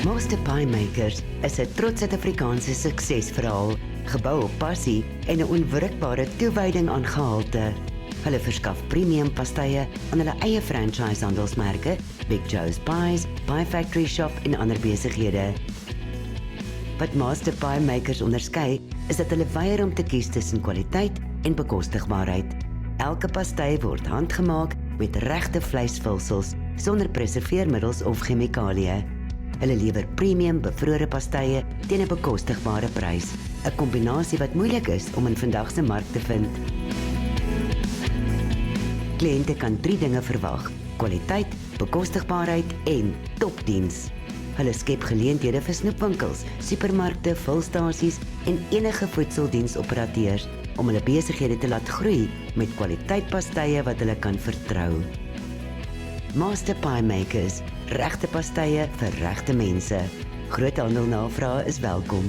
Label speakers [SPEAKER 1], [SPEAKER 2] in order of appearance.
[SPEAKER 1] Master Pie Makers is 'n trots Suid-Afrikaanse suksesverhaal, gebou op passie en 'n onwrikbare toewyding aan gehalte. Hulle verskaf premium pastye aan hulle eie franchise-handelsmerke, Big Joe's Pies, Pie Factory Shop en ander besighede. Wat Master Pie Makers onderskei, is dat hulle weier om te kies tussen kwaliteit en bekostigbaarheid. Elke pasty word handgemaak met regte vleisvulsels, sonder preserveermiddels of chemikalieë. Hulle lewer premium bevrore pastye teen 'n bekostigbare prys, 'n kombinasie wat moeilik is om in vandag se mark te vind. Kliënte kan 3 dinge verwag: kwaliteit, bekostigbaarheid en topdiens. Hulle skep geleenthede vir snoepwinkels, supermarkte, vulstasies en enige voedseldiensoperateurs om hulle besighede te laat groei met kwaliteitpastye wat hulle kan vertrou. Master Pie Makers, regte pastye vir regte mense. Groothandelnavrae is welkom.